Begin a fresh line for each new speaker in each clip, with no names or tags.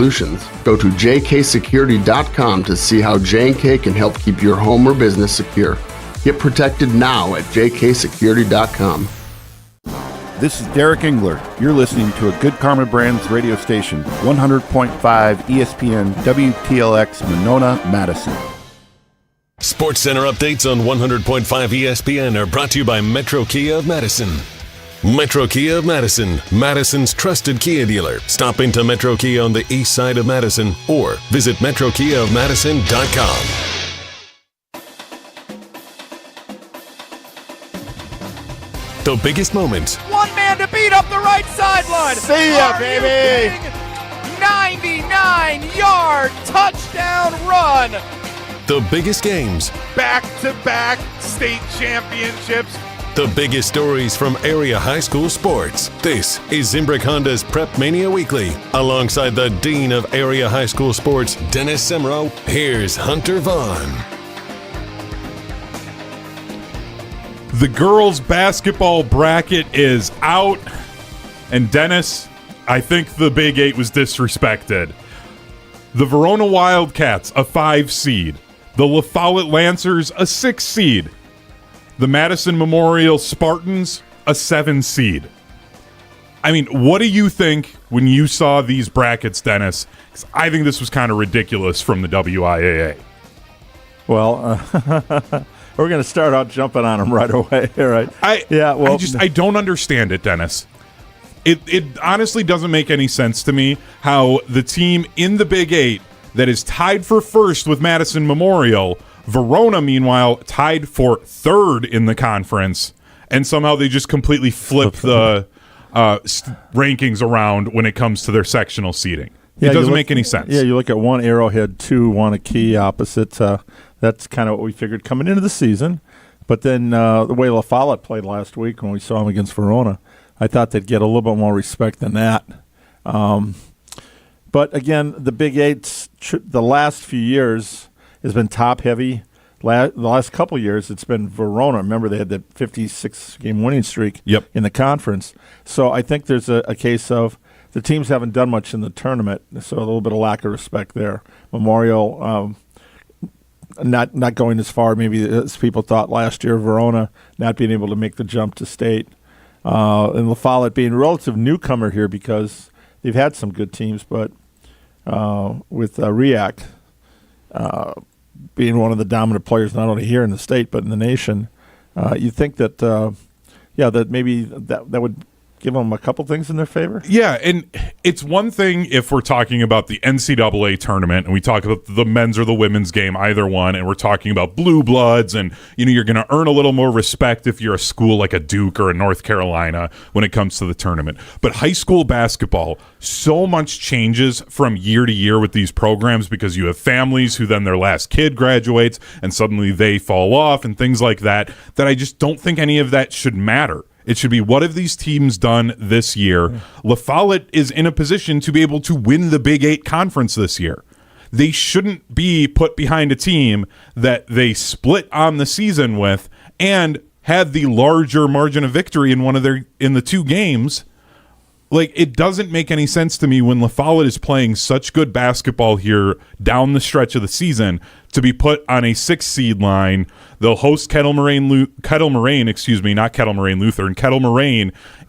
Solutions. Go to jksecurity.com to see how J&K can help keep your home or business secure. Get protected now at jksecurity.com.
This is Derek Engler. You're listening to a Good Karma Brands radio station, 100.5 ESPN WTLX Monona, Madison.
Sports Center updates on 100.5 ESPN are brought to you by Metro Kia of Madison. Metro Kia of Madison, Madison's trusted Kia dealer. Stop into Metro Kia on the east side of Madison or visit metrokiaofmadison.com. The biggest moments.
One man to beat up the right sideline.
See ya, baby.
99-yard touchdown run.
The biggest games.
Back-to-back state championships.
The biggest stories from area high school sports. This is Zimbrick Honda's PrepMania Weekly. Alongside the Dean of Area High School Sports, Dennis Semro, here's Hunter Vaughn.
The girls' basketball bracket is out. And Dennis, I think the Big Eight was disrespected. The Verona Wildcats, a 5 seed. The La Follette Lancers, a 6 seed. The Madison Memorial Spartans, a 7 seed. I mean, what do you think when you saw these brackets, Dennis? 'Cause I think this was kind of ridiculous from the WIAA.
Well, we're going to start out jumping on them right away, right?
I don't understand it, Dennis. It honestly doesn't make any sense to me how the team in the Big Eight that is tied for first with Madison Memorial, Verona, meanwhile, tied for third in the conference, and somehow they just completely flip the rankings around when it comes to their sectional seeding. It doesn't make any sense.
Yeah, you look at one Arrowhead, 2, one a Key opposite. That's kind of what we figured coming into the season. But then the way La Follette played last week when we saw them against Verona, I thought they'd get a little bit more respect than that. But again, the Big Eight's the last few years has been top-heavy. The last couple of years, it's been Verona. Remember, they had that 56-game winning streak in the conference. So I think there's a case of the teams haven't done much in the tournament, so a little bit of lack of respect there. Memorial not going as far maybe as people thought last year. Verona not being able to make the jump to state. And La Follette being a relative newcomer here because they've had some good teams, but with REACT being one of the dominant players not only here in the state but in the nation, you think that that maybe that would give them a couple things in their favor?
Yeah, and it's one thing if we're talking about the NCAA tournament and we talk about the men's or the women's game, either one, and we're talking about blue bloods and you're going to earn a little more respect if you're a school like a Duke or a North Carolina when it comes to the tournament. But high school basketball, so much changes from year to year with these programs because you have families who then their last kid graduates and suddenly they fall off and things like that I just don't think any of that should matter. It should be, what have these teams done this year? La Follette is in a position to be able to win the Big Eight conference this year. They shouldn't be put behind a team that they split on the season with and had the larger margin of victory in in the 2 games. Like, it doesn't make any sense to me when La Follette is playing such good basketball here down the stretch of the season to be put on a 6 seed line. They'll host Kettle Moraine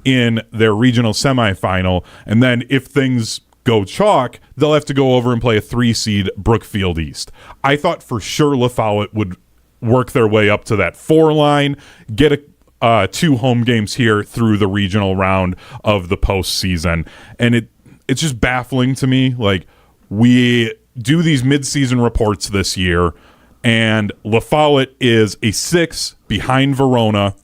in their regional semifinal. And then if things go chalk, they'll have to go over and play a 3 seed Brookfield East. I thought for sure La Follette would work their way up to that 4 line, get 2 home games here through the regional round of the postseason. And it's just baffling to me. Like, we do these midseason reports this year, and La Follette is a 6 behind Verona.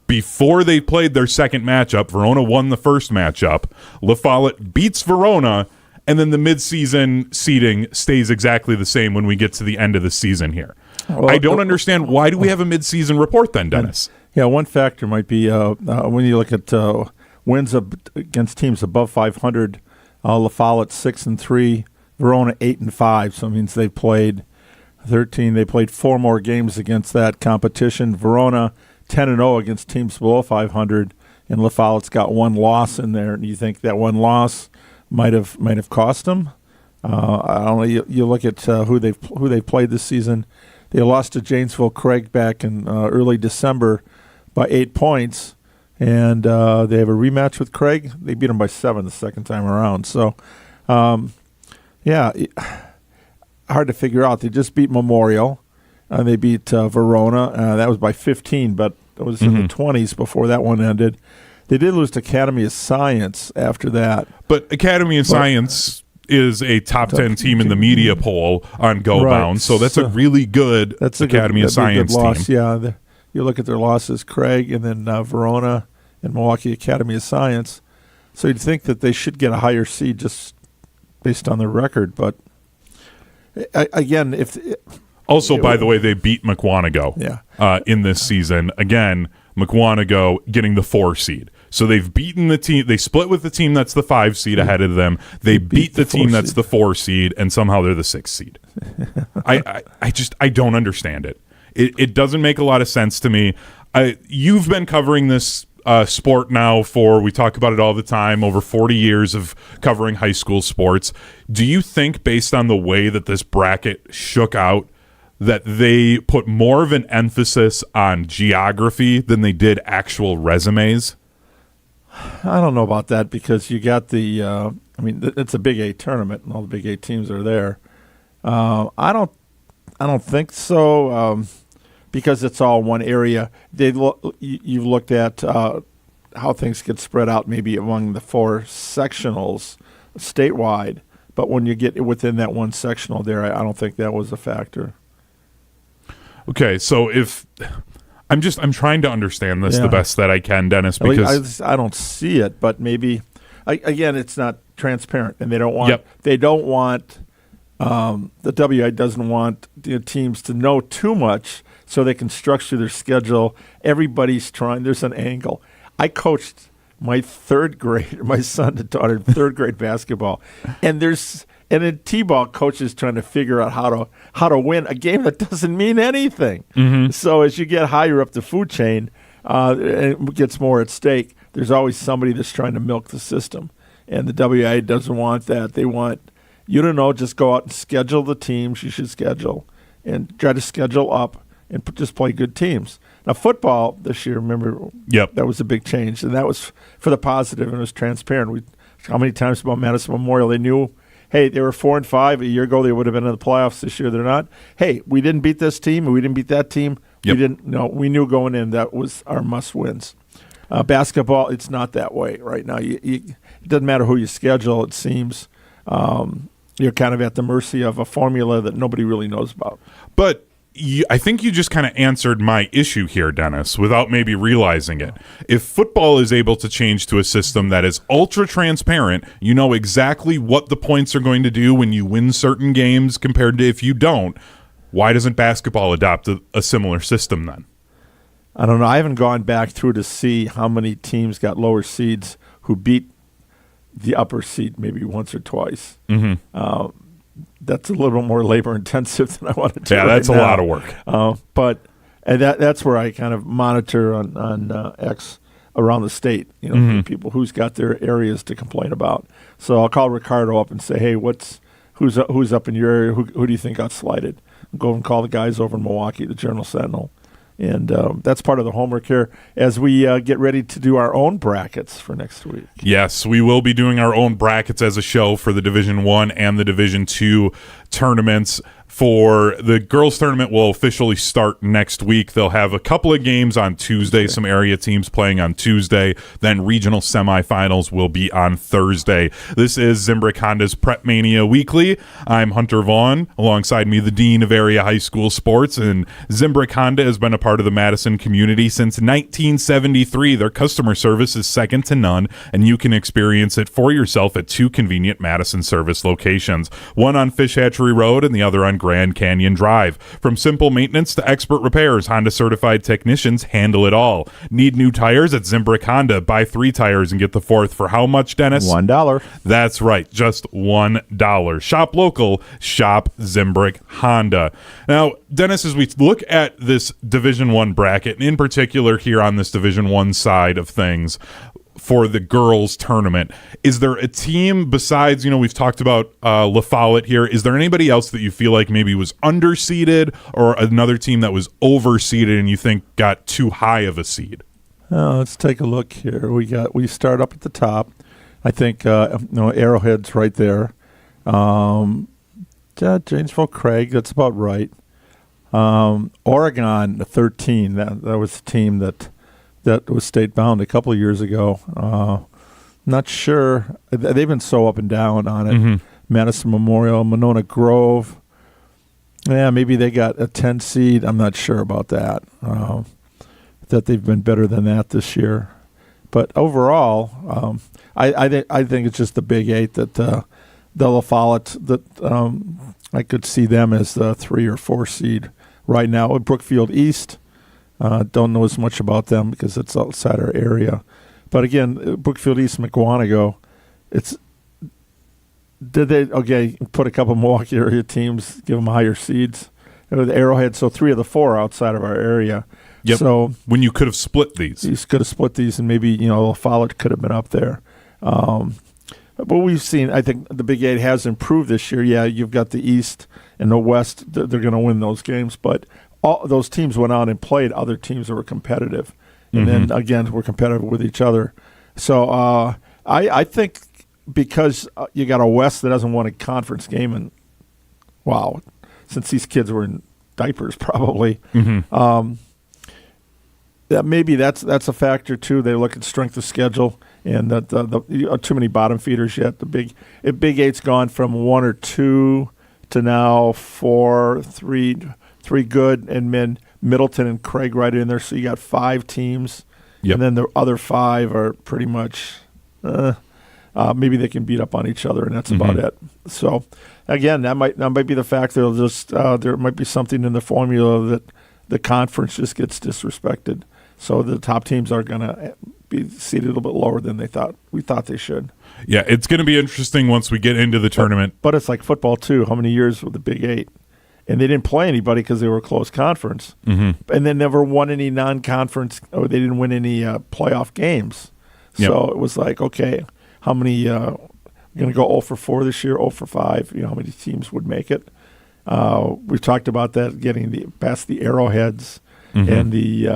Before they played their second matchup, Verona won the first matchup. La Follette beats Verona, and then the midseason seeding stays exactly the same when we get to the end of the season here. Well, I don't understand, why do we have a midseason report then, Dennis?
Yeah, one factor might be when you look at wins against teams above 500, La Follette 6-3, Verona 8-5. So it means they played 13. They played 4 more games against that competition. Verona 10-0 against teams below 500, and La Follette's got 1 loss in there. And you think that 1 loss might have cost them? I don't know. You look at who they've played this season. They lost to Janesville Craig back in early December by 8 points, and they have a rematch with Craig. They beat them by 7 the second time around. So, hard to figure out. They just beat Memorial, and they beat Verona. That was by 15, but it was in the 20s before that one ended. They did lose to Academy of Science after that.
But Academy of Science is a top 10 team in the media poll on Go Bound, so that's a really good Academy of Science team.
Yeah, you look at their losses, Craig, and then Verona and Milwaukee Academy of Science. So you'd think that they should get a higher seed just based on their record. But again,
by the way, they beat McWanago in this season. Again, McWanago getting the 4 seed. So they've beaten the team. They split with the team that's the 5 seed ahead of them. They beat the team that's the 4 seed, and somehow they're the 6 seed. I don't understand it. It doesn't make a lot of sense to me. You've been covering this sport now we talk about it all the time, over 40 years of covering high school sports. Do you think, based on the way that this bracket shook out, that they put more of an emphasis on geography than they did actual resumes?
I don't know about that, because you got it's a Big 8 tournament and all the Big 8 teams are there. I don't think so, because it's all one area. You've looked at how things get spread out maybe among the 4 sectionals statewide, but when you get within that one sectional there, I don't think that was a factor. Okay,
so if I'm trying to understand this the best that I can, Dennis, because
I don't see it, but maybe again, it's not transparent, and they don't want the WIAA doesn't want the teams to know too much so they can structure their schedule. Everybody's trying. There's an angle. I coached my son and daughter in third grade basketball, and in T-ball, coaches trying to figure out how to win a game that doesn't mean anything. Mm-hmm. So as you get higher up the food chain, it gets more at stake. There's always somebody that's trying to milk the system, and the WIAA doesn't want that. They want you to know, just go out and schedule the teams you should schedule, and try to schedule up and just play good teams. Now, football this year, remember, that was a big change, and that was for the positive, and it was transparent. How many times about Madison Memorial, they knew, hey, they were 4-5 a year ago. They would have been in the playoffs this year. They're not. Hey, we didn't beat this team, and we didn't beat that team.
Yep.
We knew going in that was our must-wins. Basketball, it's not that way right now. It doesn't matter who you schedule, it seems. You're kind of at the mercy of a formula that nobody really knows about.
But I think you just kind of answered my issue here, Dennis, without maybe realizing it. If football is able to change to a system that is ultra transparent, you know exactly what the points are going to do when you win certain games compared to if you don't, why doesn't basketball adopt a similar system then?
I don't know. I haven't gone back through to see how many teams got lower seeds who beat the upper seed maybe once or twice. Mm-hmm. That's a little bit more labor intensive than I want to do.
Yeah, that's a lot of work.
But that's where I kind of monitor on X around the state. People who's got their areas to complain about. So I'll call Ricardo up and say, hey, who's up in your area? Who do you think got slighted? Go and call the guys over in Milwaukee, the Journal Sentinel. And that's part of the homework here as we get ready to do our own brackets for next week.
Yes, we will be doing our own brackets as a show for the Division I and the Division II tournaments. For the girls tournament will officially start next week. They'll have a couple of games on Tuesday, some area teams playing on Tuesday. Then regional semifinals will be on Thursday. This is Zimbrick Honda's PrepMania Weekly. I'm Hunter Vaughn. Alongside me, the Dean of Area High School Sports. And Zimbrick Honda has been a part of the Madison community since 1973. Their customer service is second to none, and you can experience it for yourself at 2 convenient Madison service locations. One on Fish Hatchery Road and the other on Grand Canyon Drive. From simple maintenance to expert repairs, Honda certified technicians handle it all. Need new tires at Zimbrick Honda? Buy 3 tires and get the 4th for how much, Dennis?
$1.
That's right, just $1. Shop local, shop Zimbrick Honda. Now, Dennis, as we look at this Division I bracket, and in particular here on this Division I side of things, for the girls tournament. Is there a team besides, we've talked about La Follette here. Is there anybody else that you feel like maybe was underseeded, or another team that was overseeded and you think got too high of a seed?
Let's take a look here. We start up at the top. I think Arrowhead's right there. Janesville Craig, that's about right. Oregon, 13. That was the team that was state bound a couple of years ago. Not sure. They've been so up and down on it. Mm-hmm. Madison Memorial, Monona Grove. Yeah, maybe they got a 10 seed. I'm not sure about that. That they've been better than that this year. But overall, I think it's just the Big Eight that the La Follette, that I could see them as the 3 or 4 seed right now. At Brookfield East, don't know as much about them because it's outside our area. But again, Brookfield East, McWanago, did they put a couple Milwaukee area teams, give them higher seeds? The Arrowhead, so 3 of the 4 outside of our area.
Yep.
So
when you could have split these.
You could have split these, and maybe, La Follette could have been up there. But we've seen, I think the Big Eight has improved this year. Yeah, you've got the East and the West. They're going to win those games. But all those teams went out and played other teams that were competitive. And then, again, were competitive with each other. So I think because you got a West that hasn't won a conference game in, since these kids were in diapers probably. Mm-hmm. That maybe that's a factor too. They look at strength of schedule, and that too many bottom feeders yet. The Big Eight's gone from 1 or 2 to now 4, 3 good, and then Middleton and Craig right in there. So you got 5 teams, and then the other 5 are pretty much maybe they can beat up on each other, and that's about it. So again, that might be the fact that there might be something in the formula that the conference just gets disrespected. So the top teams are going to be seated a little bit lower than we thought they should.
Yeah, it's going to be interesting once we get into the tournament.
But it's like football too. How many years with the Big Eight? And they didn't play anybody because they were a close conference. Mm-hmm. And they never won any non-conference, or they didn't win any playoff games. So it was like, okay, how many going to go 0 for 4 this year, 0 for 5? How many teams would make it? We've talked about that, getting past the Arrowheads and the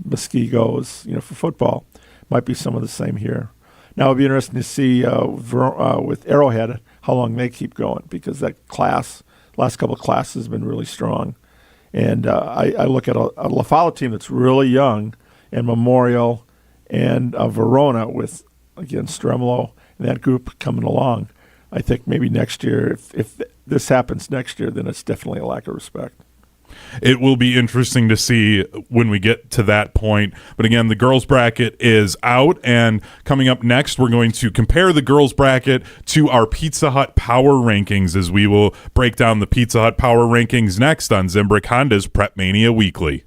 Muskegos, for football. Might be some of the same here. Now it'll be interesting to see with Arrowhead how long they keep going, because that last couple of classes has been really strong. And I look at a La Follette team that's really young, and Memorial and Verona with, again, Stremolo and that group coming along. I think maybe next year, if this happens next year, then it's definitely a lack of respect.
It will be interesting to see when we get to that point. But again, the girls' bracket is out, and coming up next, we're going to compare the girls' bracket to our Pizza Hut Power Rankings, as we will break down the Pizza Hut Power Rankings next on Zimbrick Honda's PrepMania Weekly.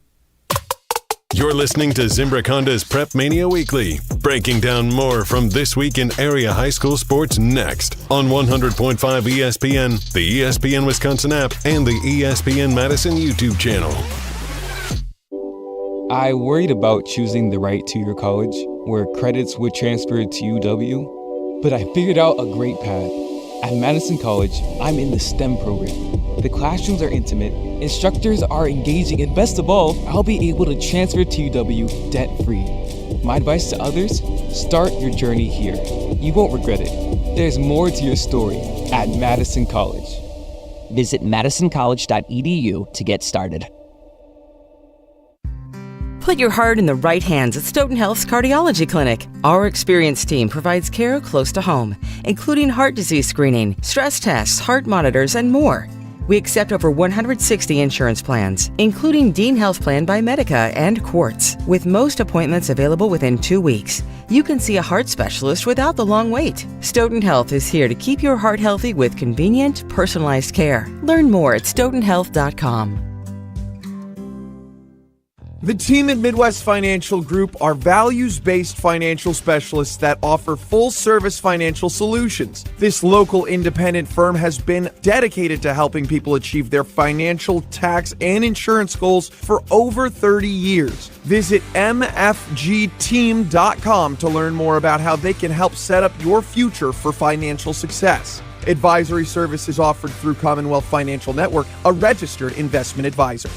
You're listening to Zimbrick Honda's PrepMania Weekly, breaking down more from this week in area high school sports next on 100.5 ESPN, the ESPN Wisconsin app, and the ESPN Madison YouTube channel.
I worried about choosing the right two-year college where credits would transfer to UW, but I figured out a great path. At Madison College, I'm in the STEM program. The classrooms are intimate, instructors are engaging, and best of all, I'll be able to transfer to UW debt-free. My advice to others, start your journey here. You won't regret it. There's more to your story at Madison College.
Visit madisoncollege.edu to get started.
Put your heart in the right hands at Stoughton Health's Cardiology Clinic. Our experienced team provides care close to home, including heart disease screening, stress tests, heart monitors, and more. We accept over 160 insurance plans, including Dean Health Plan by Medica and Quartz, with most appointments available within 2 weeks. You can see a heart specialist without the long wait. Stoughton Health is here to keep your heart healthy with convenient, personalized care. Learn more at stoughtonhealth.com.
The team at Midwest Financial Group are values-based financial specialists that offer full-service financial solutions. This local independent firm has been dedicated to helping people achieve their financial, tax, and insurance goals for over 30 years. Visit mfgteam.com to learn more about how they can help set up your future for financial success. Advisory services offered through Commonwealth Financial Network, a registered investment advisor.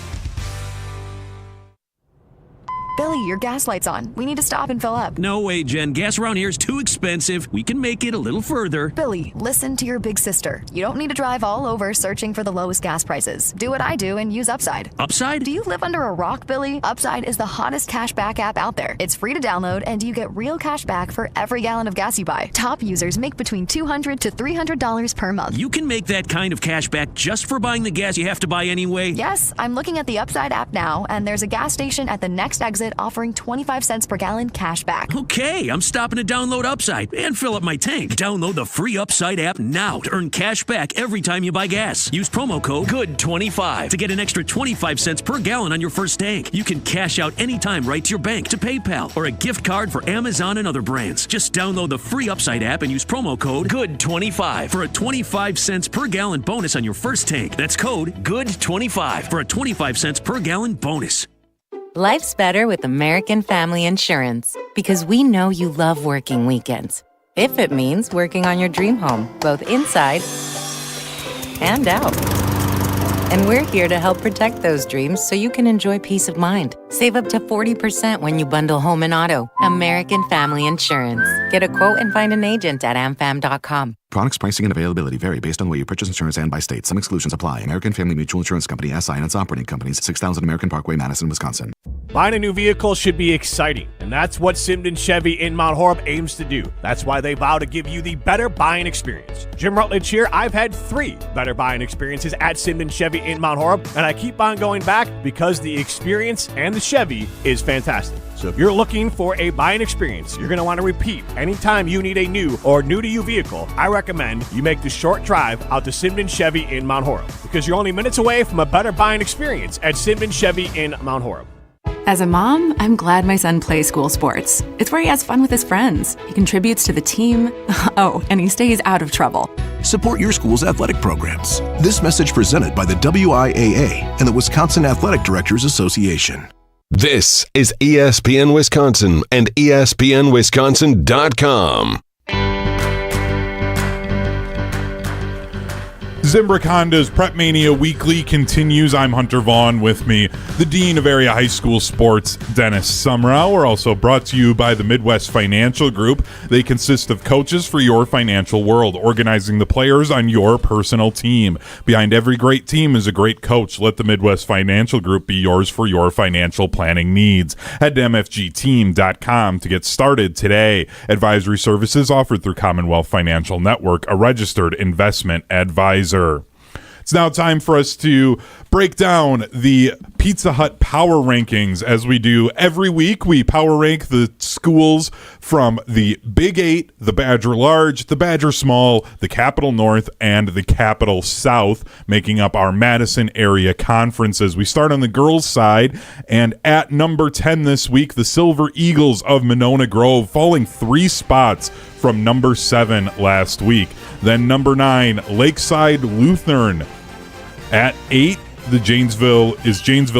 Billy, your gas light's on. We need to stop and fill up.
No way, Jen. Gas around here is too expensive. We can make it a little further.
Billy, listen to your big sister. You don't need to drive all over searching for the lowest gas prices. Do what I do and use Upside.
Upside?
Do you live under a rock, Billy? Upside is the hottest cash back app out there. It's free to download, and you get real cash back for every gallon of gas you buy. Top users make between $200 to $300 per month.
You can make that kind of cash back just for buying the gas you have to buy anyway?
Yes, I'm looking at the Upside app now, and there's a gas station at the next exit offering 25 cents per gallon cash back.
Okay, I'm stopping to download Upside and fill up my tank. Download the free Upside app now to earn cash back every time you buy gas. Use promo code GOOD25 to get an extra 25 cents per gallon on your first tank. You can cash out anytime right to your bank, to PayPal, or a gift card for Amazon and other brands. Just download the free Upside app and use promo code GOOD25 for a 25 cents per gallon bonus on your first tank. That's code GOOD25 for a 25 cents per gallon bonus.
Life's better with American Family Insurance because we know you love working weekends. If it means working on your dream home, both inside and out. And we're here to help protect those dreams so you can enjoy peace of mind. Save up to 40% when you bundle home and auto. American Family Insurance. Get a quote and find an agent at amfam.com.
Products, pricing, and availability vary based on the way you purchase insurance and by state. Some exclusions apply. American Family Mutual Insurance Company, SI, and its operating companies, 6000 American Parkway, Madison, Wisconsin.
Buying a new vehicle should be exciting, and that's what Simden Chevy in Mount Horeb aims to do. That's why they vow to give you the better buying experience. Jim Rutledge here. I've had 3 better buying experiences at Simden Chevy in Mount Horeb, and I keep on going back because the experience and the Chevy is fantastic. So if you're looking for a buying experience you're going to want to repeat anytime you need a new or new-to-you vehicle, I recommend you make the short drive out to Simden Chevy in Mount Horeb, because you're only minutes away from a better buying experience at Simden Chevy in Mount Horeb.
As a mom, I'm glad my son plays school sports. It's where he has fun with his friends. He contributes to the team. Oh, and he stays out of trouble.
Support your school's athletic programs. This message presented by the WIAA and the Wisconsin Athletic Directors Association.
This is ESPN Wisconsin and ESPNWisconsin.com.
Zimbrick Honda's PrepMania Weekly continues. I'm Hunter Vaughn, with me, the Dean of Area High School Sports, Dennis Summerall. We're also brought to you by the Midwest Financial Group. They consist of coaches for your financial world, organizing the players on your personal team. Behind every great team is a great coach. Let the Midwest Financial Group be yours for your financial planning needs. Head to mfgteam.com to get started today. Advisory services offered through Commonwealth Financial Network, a registered investment advisor. It's now time for us to break down the Pizza Hut power rankings. As we do every week, we power rank the schools from the Big 8, the Badger Large, the Badger Small, the Capital North, and the Capital South, making up our Madison area conferences. We start on the girls' side, and at number 10 this week, the Silver Eagles of Monona Grove, falling 3 spots from number 7 last week. Then number 9, Lakeside Lutheran. At 8, the Janesville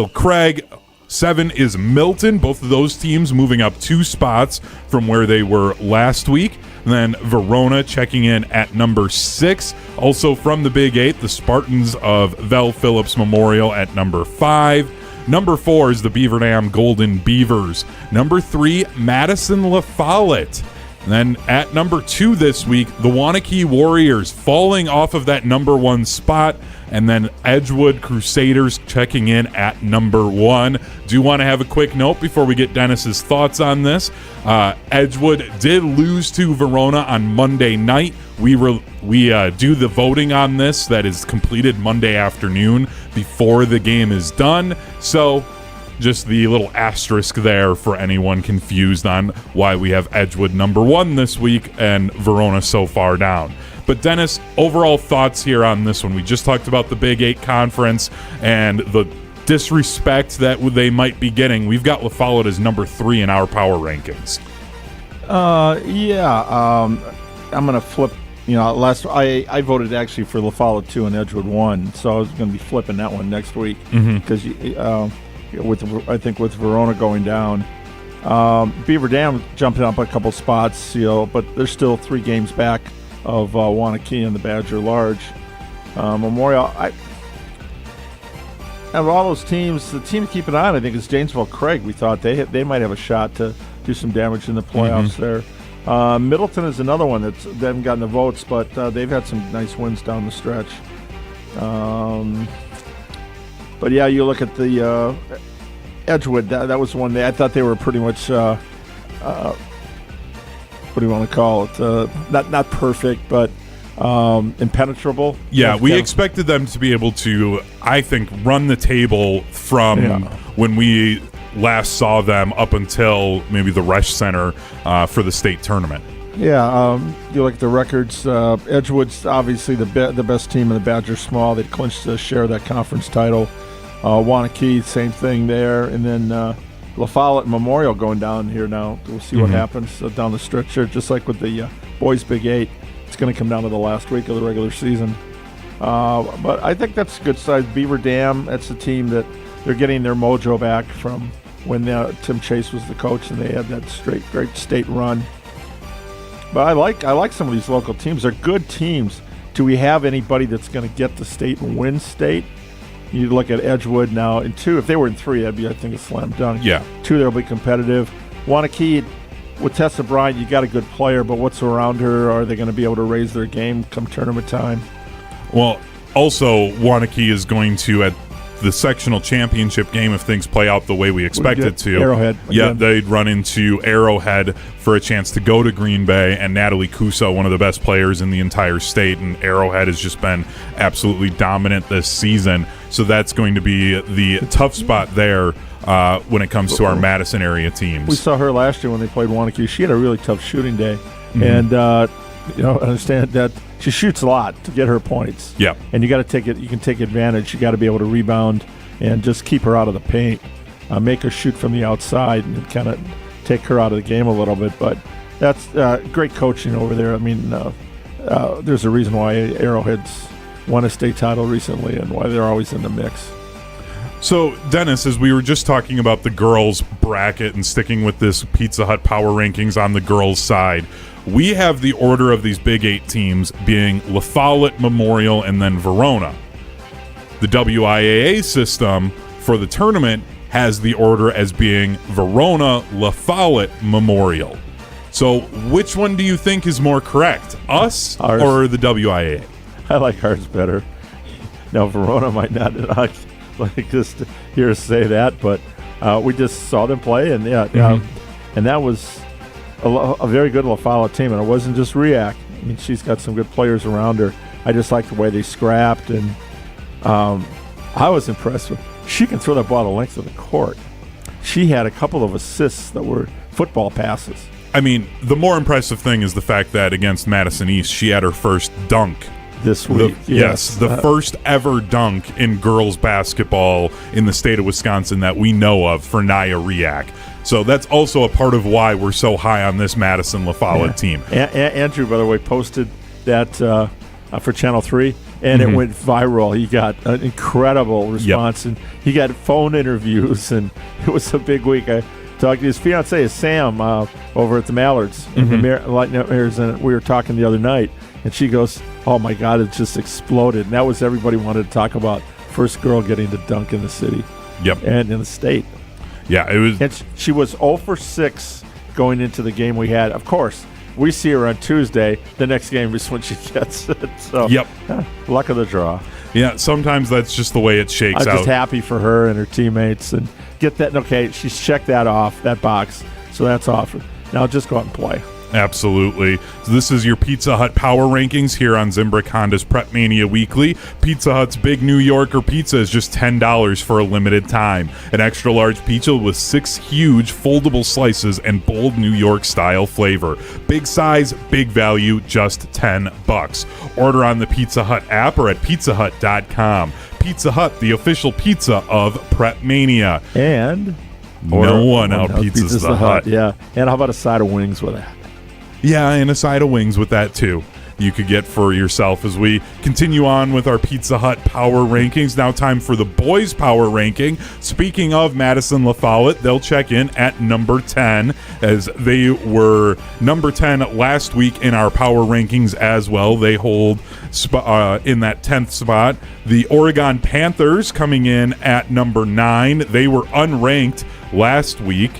Craig. 7 is Milton. Both of those teams moving up 2 spots from where they were last week. And then Verona checking in at number 6. Also from the Big 8, the Spartans of Vel Phillips Memorial at number 5. Number 4 is the Beaver Dam Golden Beavers. Number 3, Madison La Follette. And then at number 2 this week, the Waunakee Warriors falling off of that number 1 spot. And then Edgewood Crusaders checking in at number 1. Do want to have a quick note before we get Dennis's thoughts on this. Edgewood did lose to Verona on Monday night. We do the voting on this that is completed Monday afternoon before the game is done. So just the little asterisk there for anyone confused on why we have Edgewood number 1 this week and Verona so far down. But Dennis, overall thoughts here on this one. We just talked about the Big 8 conference and the disrespect that they might be getting. We've got La Follette as number 3 in our power rankings.
I'm going to flip. I voted actually for La Follette 2 and Edgewood 1, so I was going to be flipping that one next week because I think with Verona going down, Beaver Dam jumping up a couple spots, but they're still 3 games back of Wanakee and the Badger Large. Memorial, out of all those teams, the team to keep an eye on, I think, is Janesville Craig. We thought they might have a shot to do some damage in the playoffs there. Middleton is another one they haven't gotten the votes, but they've had some nice wins down the stretch. But yeah, you look at the Edgewood. That was one I thought they were pretty much. What do you want to call it? Not perfect, but impenetrable.
Yeah, we expected them to be able to, I think, run the table from when we last saw them up until maybe the Resch Center for the state tournament.
Yeah, you look at the records. Edgewood's obviously the best team in the Badger Small. They clinched a share of that conference title. Wanakee, same thing there. And then La Follette and Memorial going down here now. We'll see what happens down the stretch here. Just like with the boys Big 8, it's going to come down to the last week of the regular season. But I think that's a good side. Beaver Dam, that's a team that they're getting their mojo back from when Tim Chase was the coach and they had that great state run. But I like some of these local teams. They're good teams. Do we have anybody that's going to get the state and win state? You look at Edgewood now in 2. If they were in 3, that'd be, I think, a slam dunk.
Yeah.
2, they'll be competitive. Wanakee, with Tessa Bryant, you got a good player, but what's around her? Are they going to be able to raise their game come tournament time?
Well, also, Wanakee is going to, at the sectional championship game, if things play out the way we expect it to.
Arrowhead.
Yeah, they'd run into Arrowhead for a chance to go to Green Bay, and Natalie Cuso, one of the best players in the entire state, and Arrowhead has just been absolutely dominant this season. So that's going to be the tough spot there when it comes to our Madison area teams.
We saw her last year when they played Wanakee. She had a really tough shooting day, and understand that she shoots a lot to get her points.
Yeah,
and you got to take it. You can take advantage. You got to be able to rebound and just keep her out of the paint, make her shoot from the outside, and kind of take her out of the game a little bit. But that's great coaching over there. I mean, there's a reason why Arrowhead's won a state title recently and why they're always in the mix.
So, Dennis, as we were just talking about the girls' bracket and sticking with this Pizza Hut power rankings on the girls' side, we have the order of these Big 8 teams being La Follette, Memorial, and then Verona. The WIAA system for the tournament has the order as being Verona, La Follette, Memorial. So which one do you think is more correct, us or the WIAA?
I like ours better. Now, Verona might not like just hear us say that, but we just saw them play, and and that was a very good La Follette team, and it wasn't just React. I mean, she's got some good players around her. I just like the way they scrapped, and I was impressed with. She can throw that ball the length of the court. She had a couple of assists that were football passes.
I mean, the more impressive thing is the fact that against Madison East, she had her first dunk
this week.
The first ever dunk in girls basketball in the state of Wisconsin that we know of for Nia Riak. So that's also a part of why we're so high on this Madison La Follette team.
Andrew, by the way, posted that for Channel 3, and it went viral. He got an incredible response, and he got phone interviews, and it was a big week. I talked to his fiancée, Sam, over at the Mallards, and we were talking the other night, and she goes, "Oh my God, it just exploded!" And that was everybody wanted to talk about. First girl getting to dunk in the city, and in the state.
Yeah, it was.
And she was 0 for 6 going into the game we had. Of course, we see her on Tuesday. The next game is when she gets it. So, luck of the draw.
Yeah, sometimes that's just the way it shakes out.
I'm just happy for her and her teammates, and get that. Okay, she's checked that off, that box, so that's off. Now just go out and play.
Absolutely. So this is your Pizza Hut Power Rankings here on Zimbrick Honda's PrepMania Weekly. Pizza Hut's Big New Yorker Pizza is just $10 for a limited time. An extra large pizza with 6 huge foldable slices and bold New York style flavor. Big size, big value, just $10. Order on the Pizza Hut app or at pizzahut.com. Pizza Hut, the official pizza of PrepMania.
And
no one out-pizzas the Hut.
Yeah. And how about a side of wings with that?
Yeah, and a side of wings with that, too. You could get for yourself as we continue on with our Pizza Hut Power Rankings. Now time for the boys' Power Ranking. Speaking of Madison La Follette, they'll check in at number 10 as they were number 10 last week in our Power Rankings as well. They hold in that 10th spot. The Oregon Panthers coming in at number 9. They were unranked last week.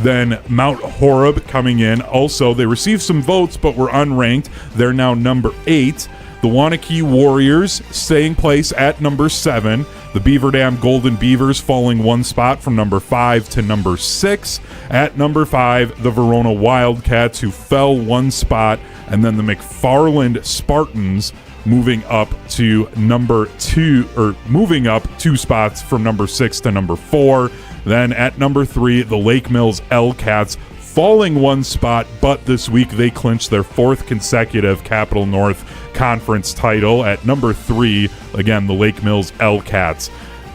Then Mount Horeb coming in. Also, they received some votes, but were unranked. They're now number 8. The Wanakee Warriors staying place at number 7. The Beaver Dam Golden Beavers falling 1 spot from number 5 to number 6. At number 5, the Verona Wildcats, who fell 1 spot. And then the McFarland Spartans moving up to number 2, or moving up 2 spots from number 6 to number 4. Then at number 3, the Lake Mills L-Cats falling 1 spot, but this week they clinched their 4th consecutive Capital North Conference title. At number 3, again, the Lake Mills L-Cats.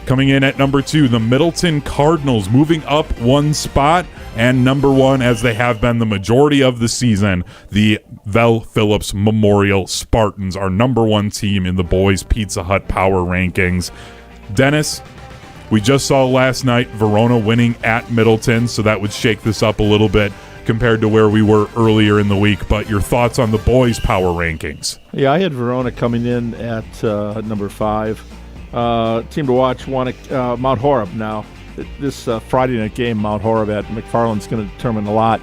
Coming in at number 2, the Middleton Cardinals moving up 1 spot. And number 1, as they have been the majority of the season, the Vel Phillips Memorial Spartans, our number 1 team in the boys' Pizza Hut Power Rankings. Dennis, we just saw last night Verona winning at Middleton, so that would shake this up a little bit compared to where we were earlier in the week. But your thoughts on the boys' Power Rankings?
Yeah, I had Verona coming in at number 5. Team to watch, Mount Horeb now. This Friday night game, Mount Horeb at McFarland's going to determine a lot.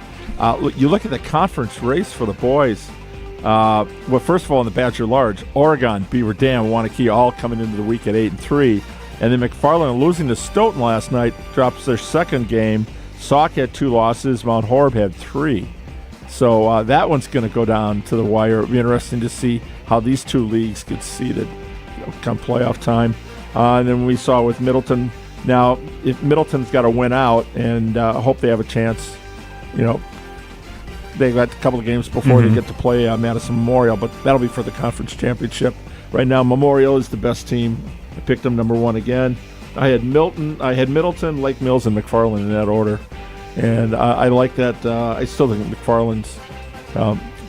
You look at the conference race for the boys. Well, first of all, in the Badger Large, Oregon, Beaver Dam, Wanakee all coming into the week at 8-3. And then McFarland, losing to Stoughton last night, drops their second game. Sauk had 2 losses. Mount Horeb had 3. So that one's going to go down to the wire. It'll be interesting to see how these 2 leagues get seeded come playoff time. And then we saw with Middleton. Now, if Middleton's got to win out, and I hope they have a chance. They've got a couple of games before they get to play Madison Memorial, but that'll be for the conference championship. Right now, Memorial is the best team. I picked them number 1 again. I had Middleton, Lake Mills, and McFarland in that order. And I like that. I still think McFarland's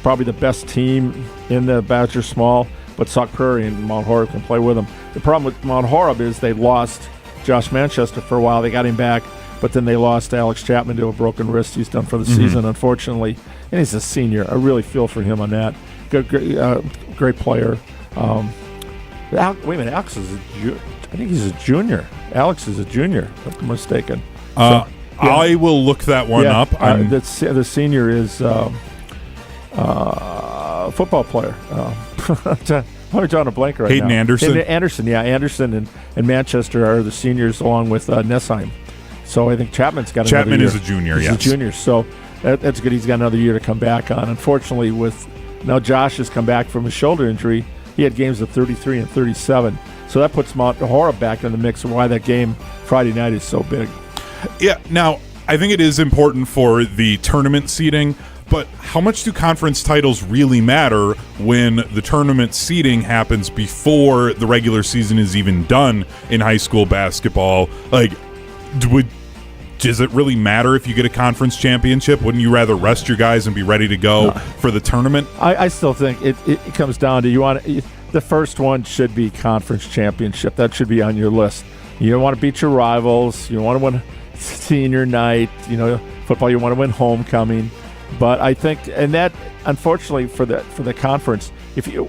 probably the best team in the Badger Small, but Sauk Prairie and Mount Horeb can play with them. The problem with Mount Horeb is they lost Josh Manchester for a while. They got him back, but then they lost Alex Chapman to a broken wrist. He's done for the season, unfortunately. And he's a senior. I really feel for him on that. Great player. Wait a minute, Alex is I think he's a junior. Alex is a junior, if I'm mistaken.
I will look that one up.
The senior is football player. I'm drawing a blank right
Hayden
now.
Anderson?
Anderson, yeah. Anderson and Manchester are the seniors along with Nessheim. So I think Chapman's got another year.
Chapman is a junior,
He's
yes.
a junior, so that's good. He's got another year to come back on. Unfortunately, now Josh has come back from his shoulder injury. He had games of 33 and 37. So that puts Mount Horeb back in the mix and why that game Friday night is so big.
Yeah, now, I think it is important for the tournament seeding, but how much do conference titles really matter when the tournament seeding happens before the regular season is even done in high school basketball? Does it really matter if you get a conference championship? Wouldn't you rather rest your guys and be ready to go for the tournament?
I still think it comes down to the first one should be conference championship. That should be on your list. You don't want to beat your rivals. You don't want to win senior night. Football, you want to win homecoming. But I think, and that unfortunately for the conference,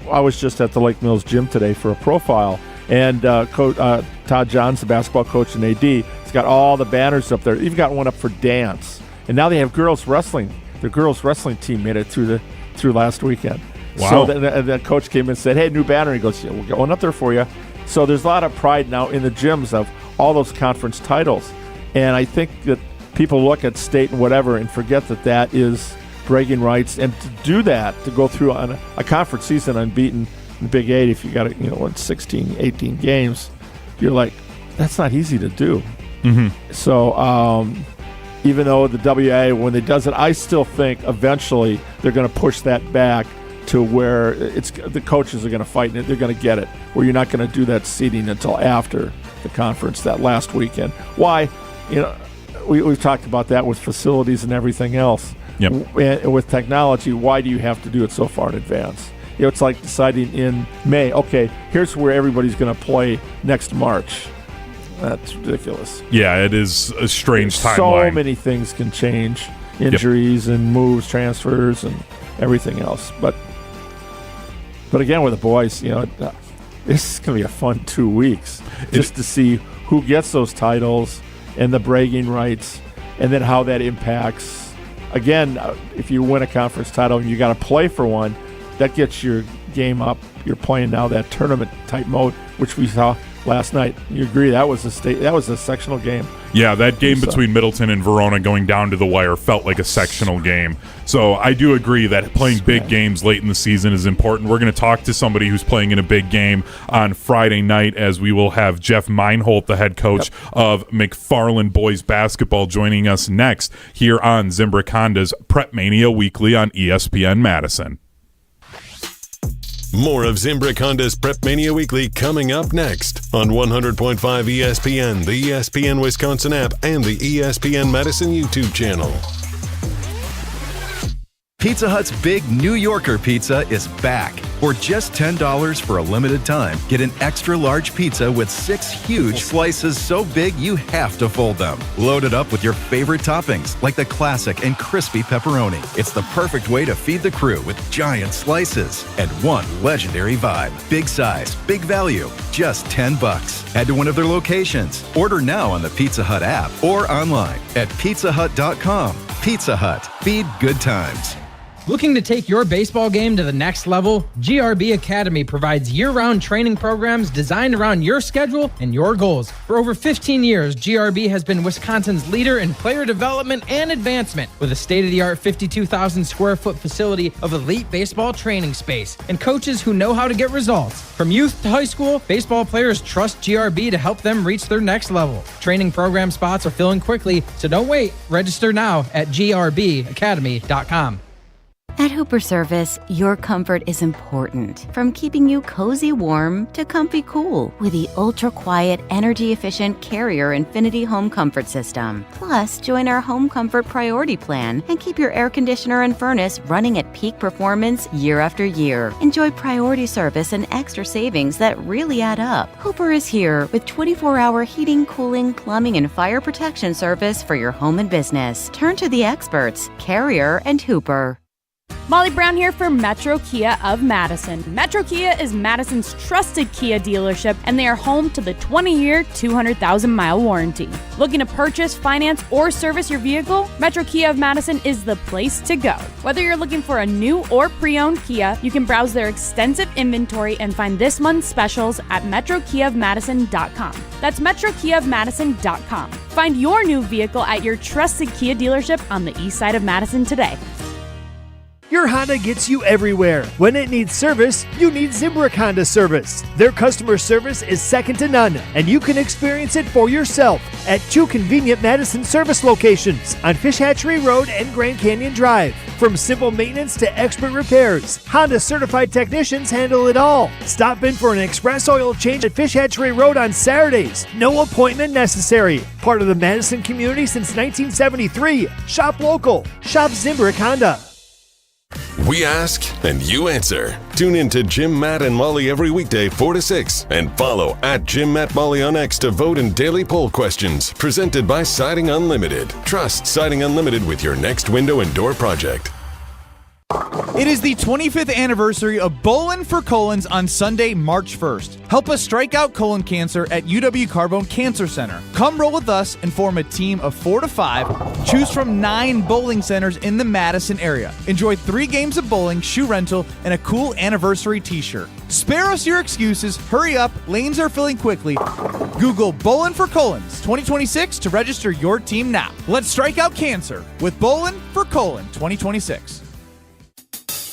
I was just at the Lake Mills gym today for a profile, and Todd Johns, the basketball coach and AD, has got all the banners up there. Even got one up for dance, and now they have girls wrestling. The girls wrestling team made it through last weekend.
Wow.
So the coach came and said, "Hey, new banner." He goes, "Yeah, we're going up there for you." So there's a lot of pride now in the gyms of all those conference titles, and I think that people look at state and whatever and forget that is bragging rights, and to do that, to go through on a conference season unbeaten in the Big 8, if you got to, win 16, 18 games, you're like, that's not easy to do.
Mm-hmm.
So even though the WIAA, when it does it, I still think eventually they're going to push that back to where the coaches are going to fight and they're going to get it, where you're not going to do that seeding until after the conference that last weekend. Why? We've talked about that with facilities and everything else.
Yep.
And with technology, why do you have to do it so far in advance? It's like deciding in May, okay, here's where everybody's going to play next March. That's ridiculous.
Yeah, it is a strange timeline.
So many things can change. Injuries and moves, transfers, and everything else. But again, with the boys, this is going to be a fun 2 weeks just to see who gets those titles and the bragging rights, and then how that impacts. Again, if you win a conference title and you got to play for one, that gets your game up. You're playing now that tournament type mode, which we saw last night. You agree that was a sectional game?
Yeah, that game between Middleton and Verona going down to the wire felt like a sectional game. So I do agree that playing big games late in the season is important. We're going to talk to somebody who's playing in a big game on Friday night, as we will have Jeff Meinholdt, the head coach of McFarland boys basketball, joining us next here on Zimbrick Honda's PrepMania Weekly on ESPN Madison.
More of Zimbrick Honda's PrepMania Weekly coming up next on 100.5 ESPN, the ESPN Wisconsin app, and the ESPN Madison YouTube channel.
Pizza Hut's Big New Yorker Pizza is back. For just $10 for a limited time, get an extra large pizza with 6 huge slices so big you have to fold them. Load it up with your favorite toppings, like the classic and crispy pepperoni. It's the perfect way to feed the crew with giant slices and one legendary vibe. Big size, big value, just $10. Head to one of their locations. Order now on the Pizza Hut app or online at pizzahut.com. Pizza Hut. Feed good times.
Looking to take your baseball game to the next level? GRB Academy provides year-round training programs designed around your schedule and your goals. For over 15 years, GRB has been Wisconsin's leader in player development and advancement, with a state-of-the-art 52,000 square foot facility of elite baseball training space and coaches who know how to get results. From youth to high school, baseball players trust GRB to help them reach their next level. Training program spots are filling quickly, so don't wait. Register now at grbacademy.com.
At Hooper Service, your comfort is important. From keeping you cozy warm to comfy cool with the ultra-quiet, energy-efficient Carrier Infinity Home Comfort System. Plus, join our Home Comfort Priority Plan and keep your air conditioner and furnace running at peak performance year after year. Enjoy priority service and extra savings that really add up. Hooper is here with 24-hour heating, cooling, plumbing, and fire protection service for your home and business. Turn to the experts, Carrier and Hooper.
Molly Brown here for Metro Kia of Madison. Metro Kia is Madison's trusted Kia dealership, and they are home to the 20-year, 200,000-mile warranty. Looking to purchase, finance, or service your vehicle? Metro Kia of Madison is the place to go. Whether you're looking for a new or pre-owned Kia, you can browse their extensive inventory and find this month's specials at metrokiaofmadison.com. That's metrokiaofmadison.com. Find your new vehicle at your trusted Kia dealership on the east side of Madison today.
Your Honda gets you everywhere. When it needs service, you need Zimbrick Honda service. Their customer service is second to none, and you can experience it for yourself at 2 convenient Madison service locations on Fish Hatchery Road and Grand Canyon Drive. From simple maintenance to expert repairs, Honda certified technicians handle it all. Stop in for an express oil change at Fish Hatchery Road on Saturdays. No appointment necessary. Part of the Madison community since 1973. Shop local. Shop Zimbrick Honda.
We ask and you answer. Tune in to Jim, Matt, and Molly every weekday 4 to 6 and follow at Jim, Matt, Molly on X to vote in daily poll questions presented by Siding Unlimited. Trust Siding Unlimited with your next window and door project.
It is the 25th anniversary of Bowlin' for Colons on Sunday, March 1st. Help us strike out colon cancer at UW Carbone Cancer Center. Come roll with us and form a team of 4 to 5. Choose from 9 bowling centers in the Madison area. Enjoy 3 games of bowling, shoe rental, and a cool anniversary t-shirt. Spare us your excuses. Hurry up. Lanes are filling quickly. Google Bowling for Colons 2026 to register your team now. Let's strike out cancer with Bowling for Colon 2026.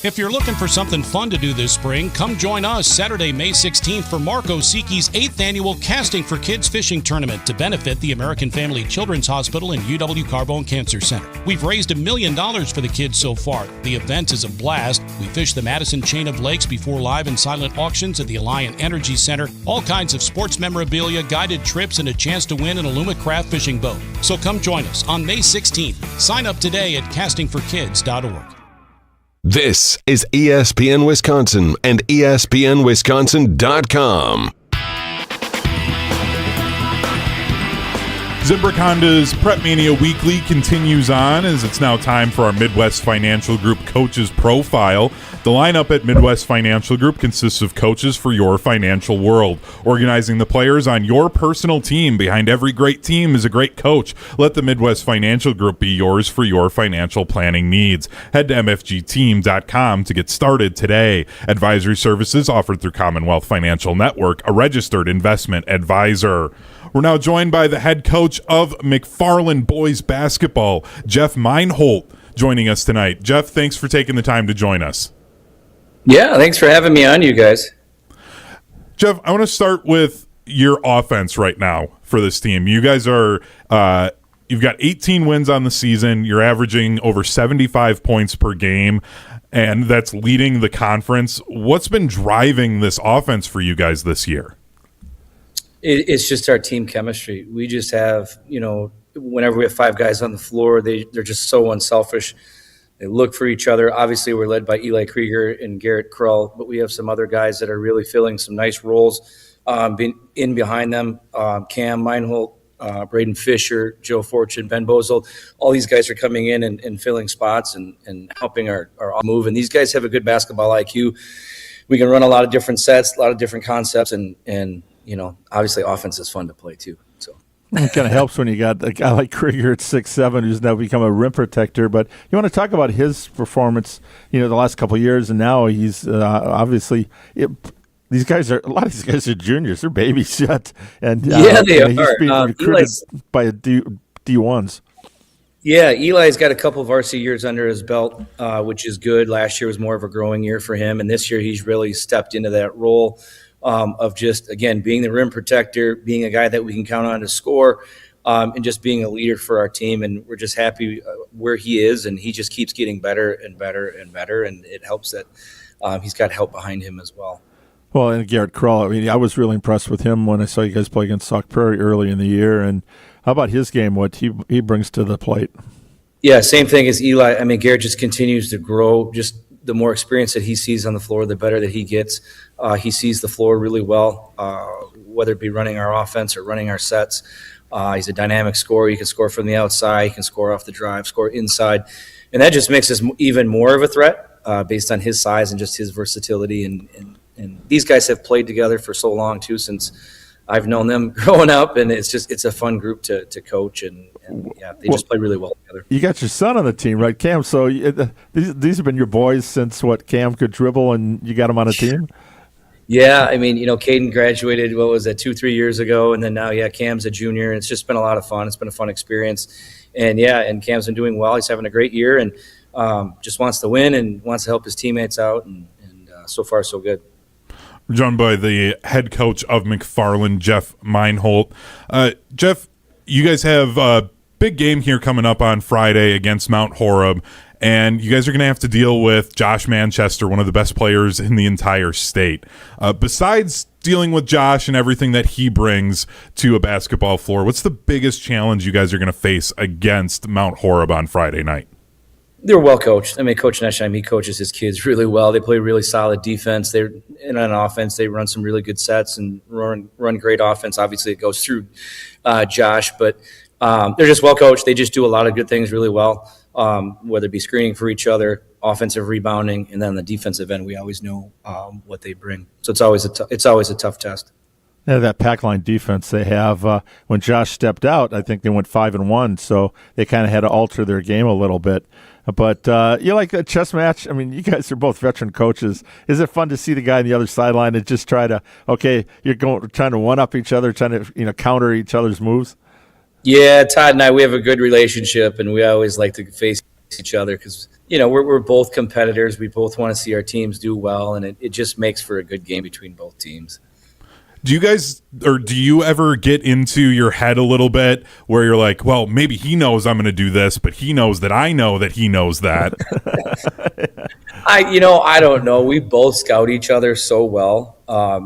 If you're looking for something fun to do this spring, come join us Saturday, May 16th for Marco Siki's 8th annual Casting for Kids Fishing Tournament to benefit the American Family Children's Hospital and UW Carbone Cancer Center. We've raised $1 million for the kids so far. The event is a blast. We fish the Madison Chain of Lakes before live and silent auctions at the Alliant Energy Center. All kinds of sports memorabilia, guided trips, and a chance to win an Alumacraft fishing boat. So come join us on May 16th. Sign up today at castingforkids.org.
This is ESPN Wisconsin and ESPNWisconsin.com.
Zimbrick Honda's PrepMania Weekly continues on as it's now time for our Midwest Financial Group Coaches Profile. The lineup at Midwest Financial Group consists of coaches for your financial world, organizing the players on your personal team. Behind every great team is a great coach. Let the Midwest Financial Group be yours for your financial planning needs. Head to mfgteam.com to get started today. Advisory services offered through Commonwealth Financial Network, a registered investment advisor. We're now joined by the head coach of McFarland boys basketball, Jeff Meinholdt, joining us tonight. Jeff, thanks for taking the time to join us.
Yeah, thanks for having me on, you guys.
Jeff, I want to start with your offense right now for this team. You guys are you've got 18 wins on the season. You're averaging over 75 points per game, and that's leading the conference. What's been driving this offense for you guys this year?
It's just our team chemistry. We just have, whenever we have 5 guys on the floor, they're just so unselfish. They look for each other. Obviously, we're led by Eli Krieger and Garrett Krull, but we have some other guys that are really filling some nice roles in behind them. Cam Meinholdt, Braden Fisher, Joe Fortune, Ben Bozold. All these guys are coming in and filling spots and helping our move. And these guys have a good basketball IQ. We can run a lot of different sets, a lot of different concepts, and obviously offense is fun to play too. So
it kind of helps when you got a guy like Krieger at 6'7", who's now become a rim protector. But you want to talk about his performance, the last couple of years, and now he's obviously a lot of these guys are juniors. They're babies yet, and
they are.
He's being recruited by D1s.
Yeah, Eli's got a couple of varsity years under his belt, which is good. Last year was more of a growing year for him, and this year he's really stepped into that role of just, again, being the rim protector, being a guy that we can count on to score, and just being a leader for our team. And we're just happy where he is, and he just keeps getting better and better and better, and it helps that he's got help behind him as well.
Well, and Garrett Krull, I was really impressed with him when I saw you guys play against Sauk Prairie early in the year. And how about his game, what he brings to the plate?
Yeah, same thing as Eli. Garrett just continues to grow. Just the more experience that he sees on the floor, the better that he gets. He sees the floor really well, whether it be running our offense or running our sets. He's a dynamic scorer. He can score from the outside. He can score off the drive, score inside. And that just makes us even more of a threat based on his size and just his versatility. And these guys have played together for so long, too, since I've known them growing up. And it's a fun group to coach. And they just play really well together.
You got your son on the team, right, Cam? So these have been your boys since, Cam could dribble and you got him on a team?
Yeah, Caden graduated, 2-3 years ago, and then now, Cam's a junior. It's just been a lot of fun. It's been a fun experience. And, and Cam's been doing well. He's having a great year and just wants to win and wants to help his teammates out, and so far, so good.
We're joined by the head coach of McFarland, Jeff Meinholdt. Jeff, you guys have a big game here coming up on Friday against Mount Horeb, and you guys are going to have to deal with Josh Manchester, one of the best players in the entire state. Besides dealing with Josh and everything that he brings to a basketball floor, what's the biggest challenge you guys are going to face against Mount Horeb on Friday night?
They're well coached. Coach Neschheim, he coaches his kids really well. They play really solid defense. They're in on offense. They run some really good sets and run great offense. Obviously, it goes through Josh, but they're just well coached. They just do a lot of good things really well, whether it be screening for each other, offensive rebounding, and then on the defensive end, we always know what they bring. So it's always a tough test.
Yeah, that pack line defense they have. When Josh stepped out, I think they went 5-1, so they kind of had to alter their game a little bit. But you like a chess match? I mean, you guys are both veteran coaches. Is it fun to see the guy on the other sideline and just trying to one up each other, trying to counter each other's moves?
Yeah, Todd and I, we have a good relationship, and we always like to face each other because we're both competitors. We both want to see our teams do well, and it just makes for a good game between both teams.
Do you ever get into your head a little bit where you're like, well, maybe he knows I'm going to do this, but he knows that I know that he knows that?
I don't know. We both scout each other so well.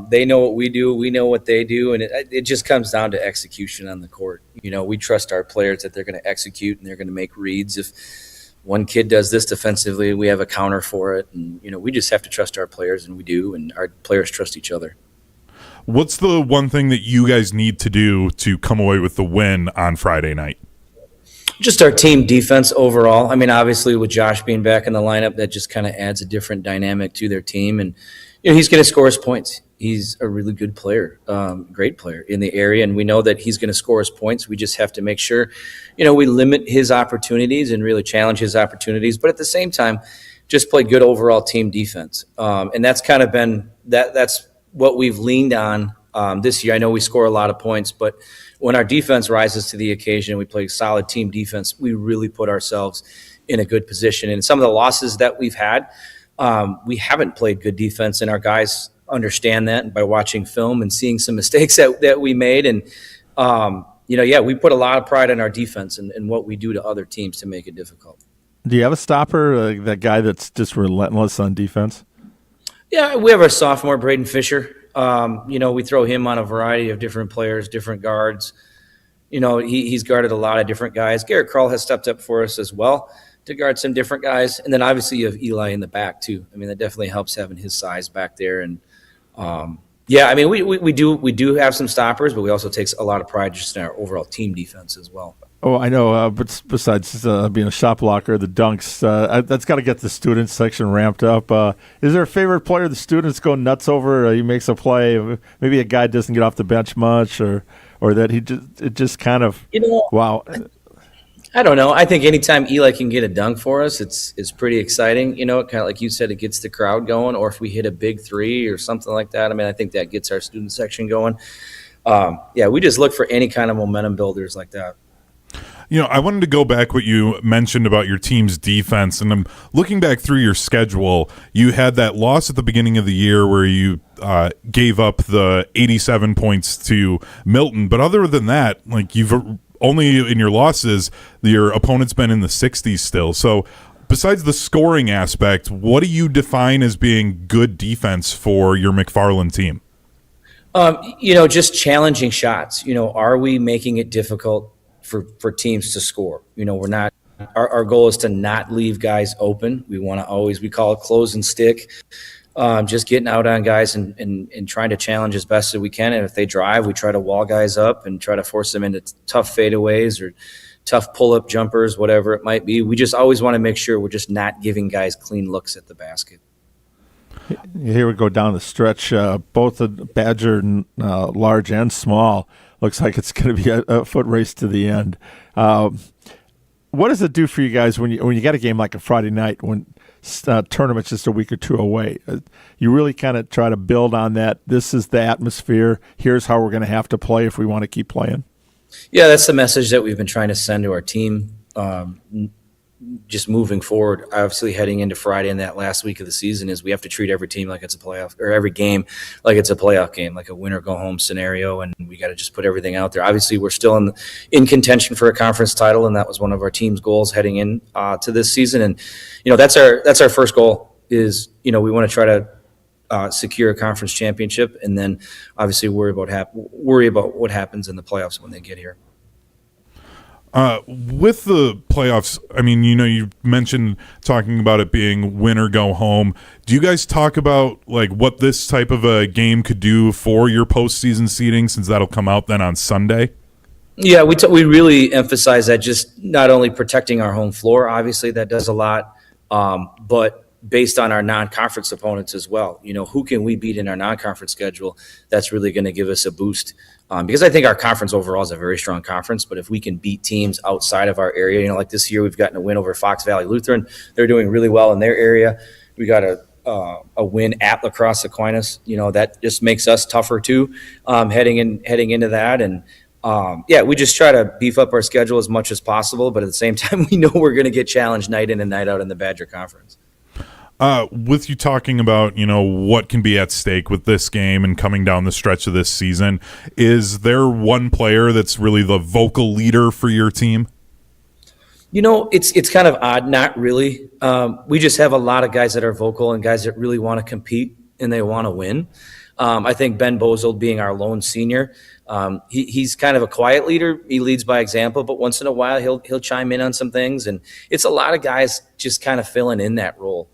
They know what we do. We know what they do. And it just comes down to execution on the court. We trust our players that they're going to execute and they're going to make reads. If one kid does this defensively, we have a counter for it. And, we just have to trust our players, and we do. And our players trust each other.
What's the one thing that you guys need to do to come away with the win on Friday night?
Just our team defense overall. I mean, obviously with Josh being back in the lineup, that just kind of adds a different dynamic to their team. And, he's going to score his points. He's a really good player, great player in the area. And we know that he's going to score his points. We just have to make sure, we limit his opportunities and really challenge his opportunities. But at the same time, just play good overall team defense. And that's kind of been that's what we've leaned on this year. I know we score a lot of points, but when our defense rises to the occasion and we play solid team defense, we really put ourselves in a good position. And some of the losses that we've had, we haven't played good defense, and our guys understand that by watching film and seeing some mistakes that we made. And, we put a lot of pride in our defense and what we do to other teams to make it difficult.
Do you have a stopper, that guy that's just relentless on defense?
Yeah, we have our sophomore, Braden Fisher. We throw him on a variety of different players, different guards. He's guarded a lot of different guys. Garrett Krull has stepped up for us as well to guard some different guys. And then obviously you have Eli in the back too. I mean, that definitely helps having his size back there. And we do have some stoppers, but we also take a lot of pride just in our overall team defense as well.
Oh, I know. But besides being a shot blocker, the dunks, that's got to get the student section ramped up. Is there a favorite player the students go nuts over? He makes a play. Maybe a guy doesn't get off the bench much, or that it just kind of wow.
I don't know. I think anytime Eli can get a dunk for us, it's pretty exciting. Kind of like you said, it gets the crowd going. Or if we hit a big three or something like that, I mean, I think that gets our student section going. We just look for any kind of momentum builders like that.
I wanted to go back what you mentioned about your team's defense, and I'm looking back through your schedule. You had that loss at the beginning of the year where you gave up the 87 points to Milton, but other than that, like you've only in your losses, your opponent's been in the 60s still. So besides the scoring aspect, what do you define as being good defense for your McFarland team?
Just challenging shots. Are we making it difficult for teams to score? We're not. Our goal is to not leave guys open. We want to we call it close and stick. Just getting out on guys and trying to challenge as best as we can. And if they drive, we try to wall guys up and try to force them into tough fadeaways or tough pull-up jumpers, whatever it might be. We just always want to make sure we're just not giving guys clean looks at the basket.
Here we go down the stretch. Both the Badger, large and small, looks like it's going to be a foot race to the end. What does it do for you guys when you get a game like a Friday night when tournament's just a week or two away? You really kind of try to build on that. This is the atmosphere. Here's how we're going to have to play if we want to keep playing.
Yeah, that's the message that we've been trying to send to our team. Just moving forward, obviously heading into Friday in that last week of the season, is we have to treat every team like it's a playoff, or every game like it's a playoff game, like a win or go home scenario, and we got to just put everything out there. Obviously, we're still in contention for a conference title, and that was one of our team's goals heading in to this season. And that's our first goal is we want to try to secure a conference championship, and then obviously worry about what happens in the playoffs when they get here.
With the playoffs, I mean, you mentioned talking about it being win or go home. Do you guys talk about like what this type of a game could do for your postseason seeding, since that'll come out then on Sunday?
Yeah, we really emphasize that, just not only protecting our home floor, obviously that does a lot, but based on our non-conference opponents as well. Who can we beat in our non-conference schedule that's really going to give us a boost? Because I think our conference overall is a very strong conference, but if we can beat teams outside of our area, like this year we've gotten a win over Fox Valley Lutheran. They're doing really well in their area. We got a win at La Crosse Aquinas. That just makes us tougher too, heading into that. And we just try to beef up our schedule as much as possible, but at the same time, we know we're going to get challenged night in and night out in the Badger Conference.
With you talking about, what can be at stake with this game and coming down the stretch of this season, is there one player that's really the vocal leader for your team?
It's kind of odd. Not really. We just have a lot of guys that are vocal and guys that really want to compete and they want to win. I think Ben Bozold, being our lone senior, he's kind of a quiet leader. He leads by example, but once in a while he'll chime in on some things. And it's a lot of guys just kind of filling in that role.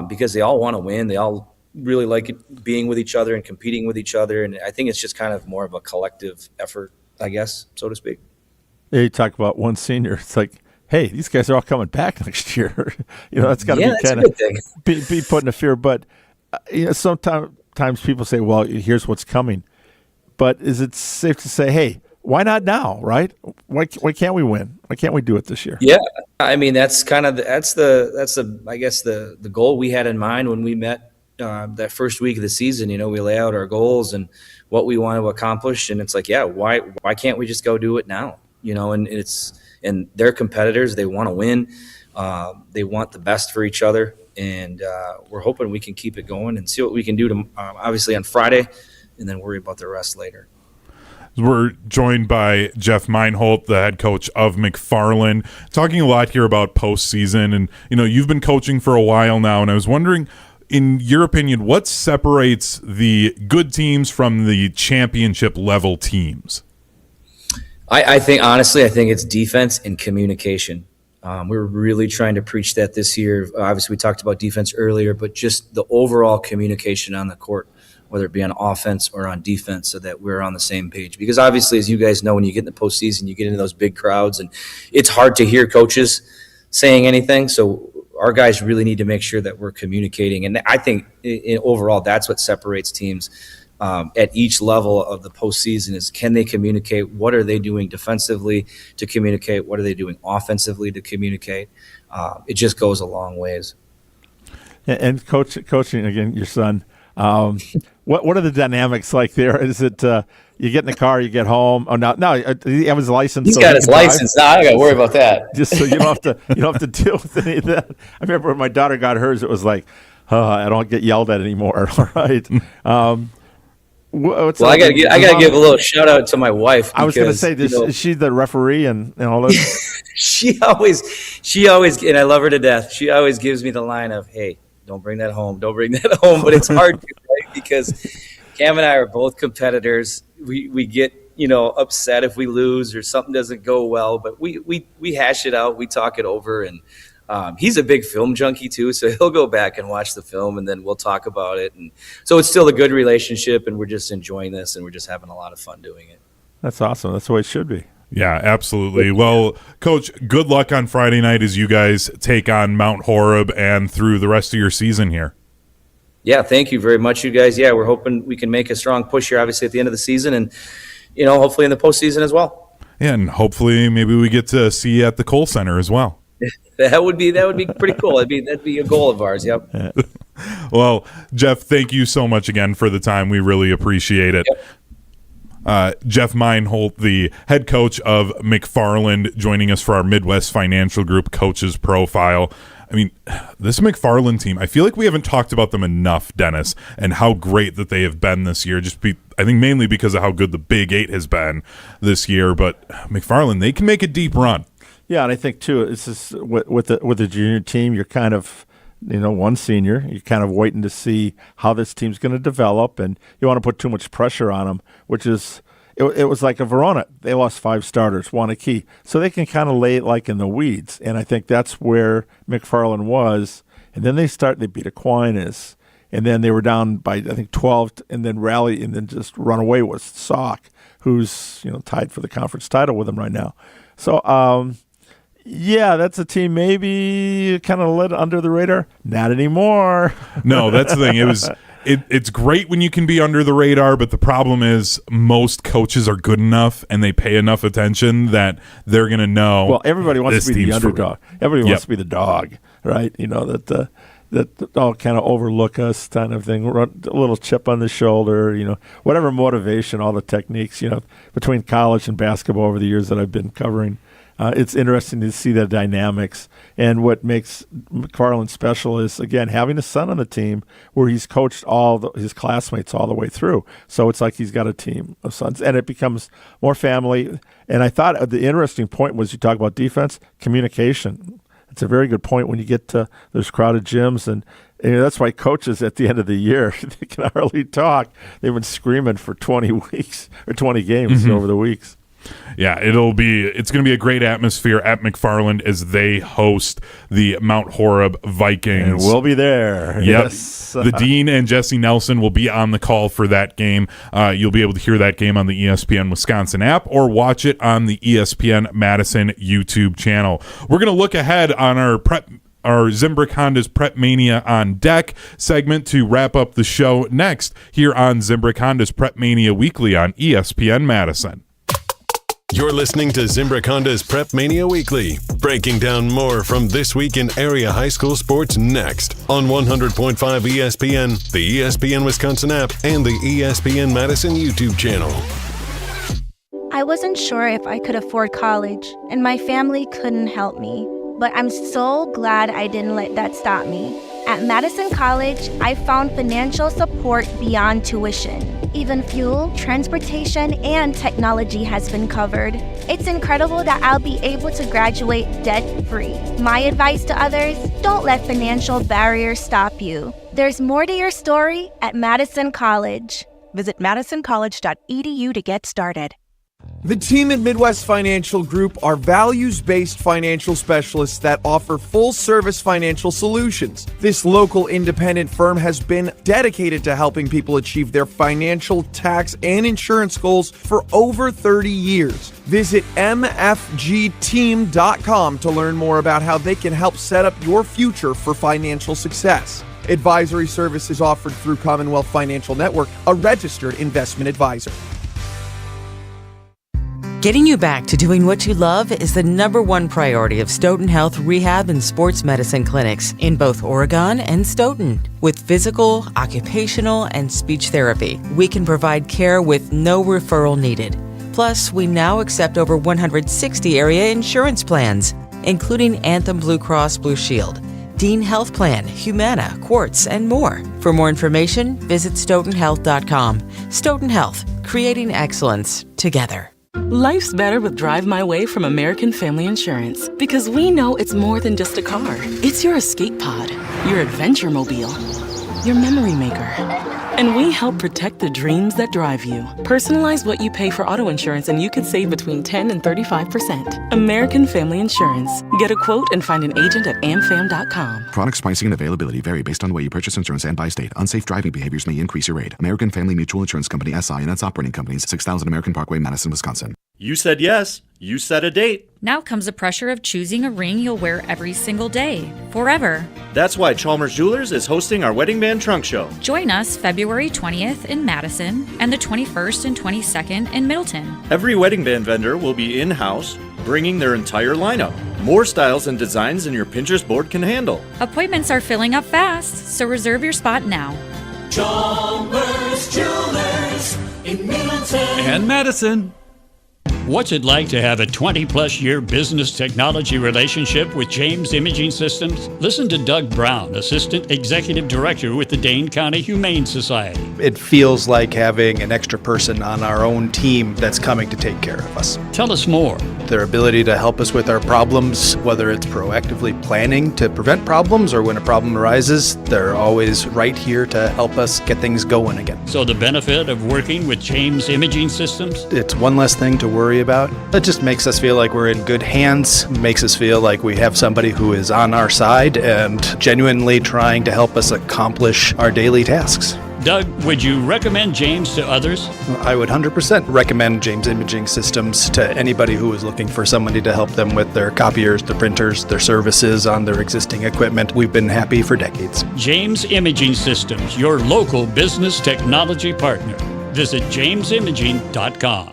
Because they all want to win. They all really like being with each other and competing with each other. And I think it's just kind of more of a collective effort, I guess, so to speak.
Yeah, you talk about one senior. It's like, hey, these guys are all coming back next year. That's got to be kind of be putting a fear. But sometimes people say, well, here's what's coming. But is it safe to say, hey, why not now, right? Why can't we win? Why can't we do it this year?
Yeah, I mean that's the I guess the goal we had in mind when we met that first week of the season. We lay out our goals and what we want to accomplish, and it's like, why can't we just go do it now? And they're competitors. They want to win. They want the best for each other, and we're hoping we can keep it going and see what we can do obviously on Friday, and then worry about the rest later.
We're joined by Jeff Meinholdt, the head coach of McFarland, talking a lot here about postseason. And, you've been coaching for a while now, and I was wondering, in your opinion, what separates the good teams from the championship level teams?
I think it's defense and communication. We're really trying to preach that this year. Obviously, we talked about defense earlier, but just the overall communication on the court, whether it be on offense or on defense, so that we're on the same page. Because obviously, as you guys know, when you get in the postseason, you get into those big crowds, and it's hard to hear coaches saying anything. So our guys really need to make sure that we're communicating. And I think overall, that's what separates teams at each level of the postseason is, can they communicate? What are they doing defensively to communicate? What are they doing offensively to communicate? It just goes a long ways.
And coaching, again, your son, what are the dynamics like there? Is it you get in the car, you get home? Oh, no, he have his license.
He's got his license. No, I don't got to worry about that.
Just so you don't have to deal with any of that. I remember when my daughter got hers, it was like, I don't get yelled at anymore. All right. I got
to give a little shout out to my wife.
I was going to say, is she the referee and all that?
She always, and I love her to death. She always gives me the line of, "Hey, don't bring that home. Don't bring that home." But it's hard to, right? Because Cam and I are both competitors. We get upset if we lose or something doesn't go well, but we hash it out. We talk it over, and he's a big film junkie too, so he'll go back and watch the film, and then we'll talk about it. And so it's still a good relationship, and we're just enjoying this, and we're just having a lot of fun doing it.
That's awesome. That's the way it should be.
Yeah, absolutely. Well, Coach, good luck on Friday night as you guys take on Mount Horeb and through the rest of your season here.
Yeah, thank you very much, you guys. Yeah, we're hoping we can make a strong push here, obviously, at the end of the season, and hopefully in the postseason as well.
And hopefully maybe we get to see you at the Kohl Center as well.
That would be pretty cool. That'd be a goal of ours. Yep.
Well, Jeff, thank you so much again for the time. We really appreciate it. Yep. Jeff Meinholdt, the head coach of McFarland, joining us for our Midwest Financial Group Coaches Profile. I mean, this McFarland team, I feel like we haven't talked about them enough, Dennis, and how great that they have been this year. I think mainly because of how good the Big Eight has been this year. But McFarland, they can make a deep run.
Yeah, and I think too, this is with the junior team, you're kind of, one senior, you're kind of waiting to see how this team's going to develop, and you want to put too much pressure on them, which is, it was like a Verona. They lost 5 starters, one a key. So they can kind of lay it like in the weeds, and I think that's where McFarland was. And then they beat Aquinas, and then they were down by, I think, 12, and then rally, and then just run away with Sauk, who's, tied for the conference title with them right now. So, Yeah, that's a team maybe kind of lit under the radar. Not anymore.
No, that's the thing. It's great when you can be under the radar, but the problem is most coaches are good enough and they pay enough attention that they're going to know.
Well, everybody wants to be the underdog. Everybody wants to be the dog, right? That all kind of overlook us kind of thing. A little chip on the shoulder, whatever motivation, all the techniques, between college and basketball over the years that I've been covering. It's interesting to see the dynamics. And what makes McFarland special is, again, having a son on the team where he's coached his classmates all the way through. So it's like he's got a team of sons. And it becomes more family. And I thought the interesting point was you talk about defense, communication. It's a very good point when you get to those crowded gyms. And that's why coaches at the end of the year, they can hardly talk. They've been screaming for 20 weeks or 20 games over the weeks.
Yeah, it's going to be a great atmosphere at McFarland as they host the Mount Horeb Vikings.
And we'll be there.
Yep.
Yes.
The Dean and Jesse Nelson will be on the call for that game. You'll be able to hear that game on the ESPN Wisconsin app or watch it on the ESPN Madison YouTube channel. We're going to look ahead on our Zimbrick Honda's PrepMania on Deck segment to wrap up the show next here on Zimbrick Honda's PrepMania Weekly on ESPN Madison.
You're listening to Zimbrick Honda's PrepMania Weekly, breaking down more from this week in area high school sports next on 100.5 ESPN, the ESPN Wisconsin app, and the ESPN Madison YouTube channel.
I wasn't sure if I could afford college, and my family couldn't help me. But I'm so glad I didn't let that stop me. At Madison College, I found financial support beyond tuition. Even fuel, transportation, and technology has been covered. It's incredible that I'll be able to graduate debt-free. My advice to others, don't let financial barriers stop you. There's more to your story at Madison College.
Visit madisoncollege.edu to get started.
The team at Midwest Financial Group are values-based financial specialists that offer full-service financial solutions. This local independent firm has been dedicated to helping people achieve their financial, tax, and insurance goals for over 30 years. Visit mfgteam.com to learn more about how they can help set up your future for financial success. Advisory services offered through Commonwealth Financial Network, a registered investment advisor.
Getting you back to doing what you love is the #1 priority of Stoughton Health Rehab and Sports Medicine Clinics in both Oregon and Stoughton. With physical, occupational, and speech therapy, we can provide care with no referral needed. Plus, we now accept over 160 area insurance plans, including Anthem Blue Cross Blue Shield, Dean Health Plan, Humana, Quartz, and more. For more information, visit stoughtonhealth.com. Stoughton Health, creating excellence together.
Life's better with Drive My Way from American Family Insurance, because we know it's more than just a car. It's your escape pod, your adventure mobile, your memory maker. And we help protect the dreams that drive you. Personalize what you pay for auto insurance and you could save between 10 and 35%. American Family Insurance. Get a quote and find an agent at amfam.com.
Products, pricing, and availability vary based on the way you purchase insurance and by state. Unsafe driving behaviors may increase your rate. American Family Mutual Insurance Company, SI, and its operating companies, 6000 American Parkway, Madison, Wisconsin.
You said yes. You set a date.
Now comes the pressure of choosing a ring you'll wear every single day, forever.
That's why Chalmers Jewelers is hosting our Wedding Band Trunk Show.
Join us February 20th in Madison and the 21st and 22nd in Middleton.
Every wedding band vendor will be in-house, bringing their entire lineup. More styles and designs than your Pinterest board can handle.
Appointments are filling up fast, so reserve your spot now.
Chalmers Jewelers in Middleton
and Madison. What's it like to have a 20-plus year business technology relationship with James Imaging Systems? Listen to Doug Brown, Assistant Executive Director with the Dane County Humane Society.
It feels like having an extra person on our own team that's coming to take care of us.
Tell us more.
Their ability to help us with our problems, whether it's proactively planning to prevent problems or when a problem arises, they're always right here to help us get things going again.
So the benefit of working with James Imaging Systems?
It's one less thing to worry worry about. That just makes us feel like we're in good hands, makes us feel like we have somebody who is on our side and genuinely trying to help us accomplish our daily tasks.
Doug, would you recommend James to others?
I would 100% recommend James Imaging Systems to anybody who is looking for somebody to help them with their copiers, their printers, their services on their existing equipment. We've been happy for decades.
James Imaging Systems, your local business technology partner. Visit jamesimaging.com.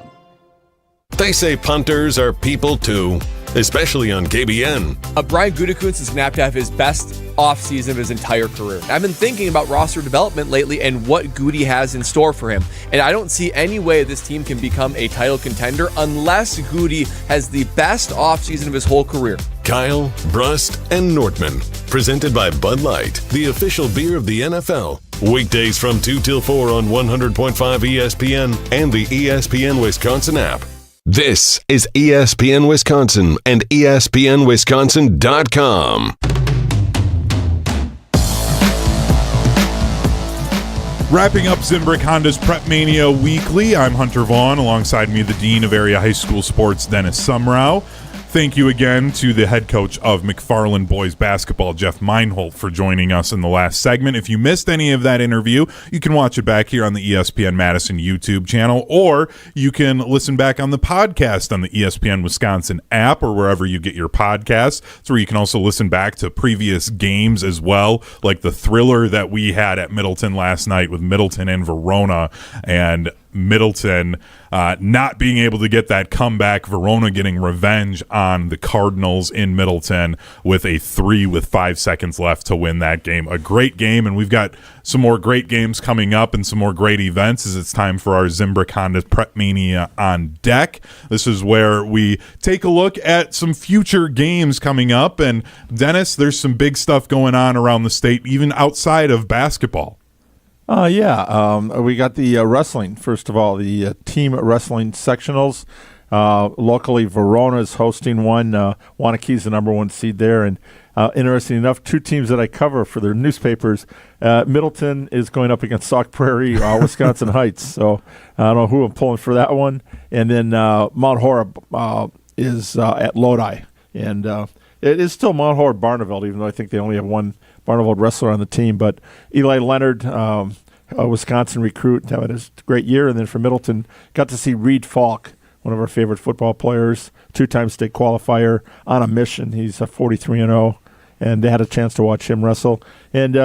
They say punters are people too, especially on KBN.
Brian Gutekunst is going to have his best offseason of his entire career. I've been thinking about roster development lately and what Goody has in store for him. And I don't see any way this team can become a title contender unless Goody has the best offseason of his whole career.
Kyle, Brust, and Nordman. Presented by Bud Light, the official beer of the NFL. Weekdays from 2 till 4 on 100.5 ESPN and the ESPN Wisconsin app. This is ESPN Wisconsin and ESPNWisconsin.com.
Wrapping up Zimbrick Honda's PrepMania Weekly, I'm Hunter Vaughn. Alongside me, the Dean of Area High School Sports, Dennis Sumrow. Thank you again to the head coach of McFarland Boys Basketball, Jeff Meinholdt, for joining us in the last segment. If you missed any of that interview, you can watch it back here on the ESPN Madison YouTube channel, or you can listen back on the podcast on the ESPN Wisconsin app or wherever you get your podcasts. It's where you can also listen back to previous games as well, like the thriller that we had at Middleton last night with Middleton and Verona, and Middleton not being able to get that comeback, Verona getting revenge on the Cardinals in Middleton with a 3 with 5 seconds left to win that game. A great game, and we've got some more great games coming up and some more great events as it's time for our Zimbrick Honda PrepMania on deck. This is where we take a look at some future games coming up, and Dennis, there's some big stuff going on around the state, even outside of basketball.
We got the wrestling, first of all, the team wrestling sectionals. Locally, Verona is hosting one. Waunakee the number 1 seed there. And interesting enough, 2 teams that I cover for their newspapers, Middleton is going up against Sauk Prairie, Wisconsin Heights. So I don't know who I'm pulling for that one. And then Mount Horeb is at Lodi. And it is still Mount Horeb Barneveld, even though I think they only have one Barneveld wrestler on the team. But Eli Leonard, a Wisconsin recruit, had a great year. And then for Middleton, got to see Reed Falk, one of our favorite football players, 2-time state qualifier, on a mission. He's a 43-0, and they had a chance to watch him wrestle. And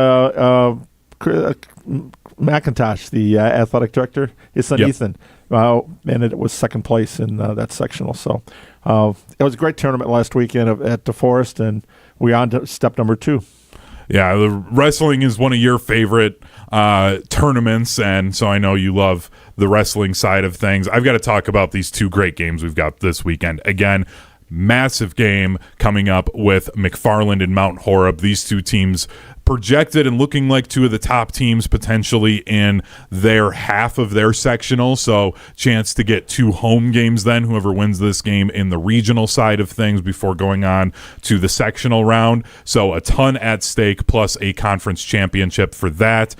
McIntosh, the athletic director, his son Ethan, and it was second place in that sectional. So it was a great tournament last weekend at DeForest, and we're on to step number 2.
Yeah, the wrestling is one of your favorite tournaments, and so I know you love the wrestling side of things. I've got to talk about these 2 great games we've got this weekend. Again, massive game coming up with McFarland and Mount Horeb. These 2 teams projected and looking like 2 of the top teams potentially in their half of their sectional, so chance to get 2 home games then, whoever wins this game in the regional side of things before going on to the sectional round. So a ton at stake, plus a conference championship for that.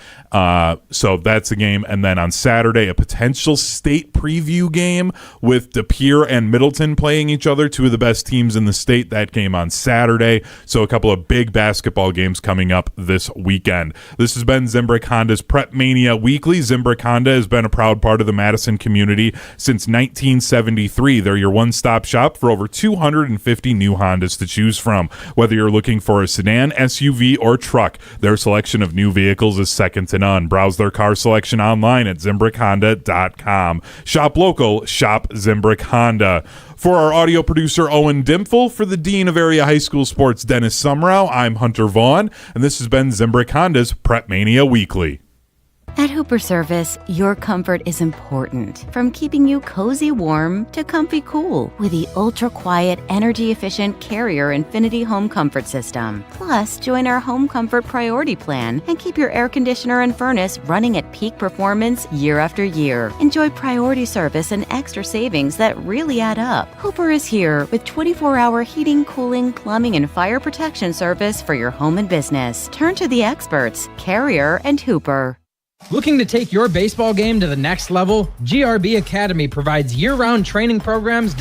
So that's a game. And then on Saturday, a potential state preview game with De Pere and Middleton playing each other, 2 of the best teams in the state. That game on Saturday. So a couple of big basketball games coming up this weekend. This has been Zimbrick Honda's PrepMania Weekly. Zimbrick Honda has been a proud part of the Madison community since 1973. They're your one-stop shop for over 250 new Hondas to choose from. Whether you're looking for a sedan, SUV, or truck, their selection of new vehicles is second to none. Browse their car selection online at ZimbrickHonda.com. Shop local, shop Zimbrick Honda. For our audio producer, Owen Dimfel, for the Dean of Area High School Sports, Dennis Sumrow, I'm Hunter Vaughn, and this has been Zimbrick Honda's PrepMania Weekly.
At Hooper Service, your comfort is important. From keeping you cozy warm to comfy cool with the ultra-quiet, energy-efficient Carrier Infinity Home Comfort System. Plus, join our Home Comfort Priority Plan and keep your air conditioner and furnace running at peak performance year after year. Enjoy priority service and extra savings that really add up. Hooper is here with 24-hour heating, cooling, plumbing, and fire protection service for your home and business. Turn to the experts, Carrier and Hooper.
Looking to take your baseball game to the next level? GRB Academy provides year-round training programs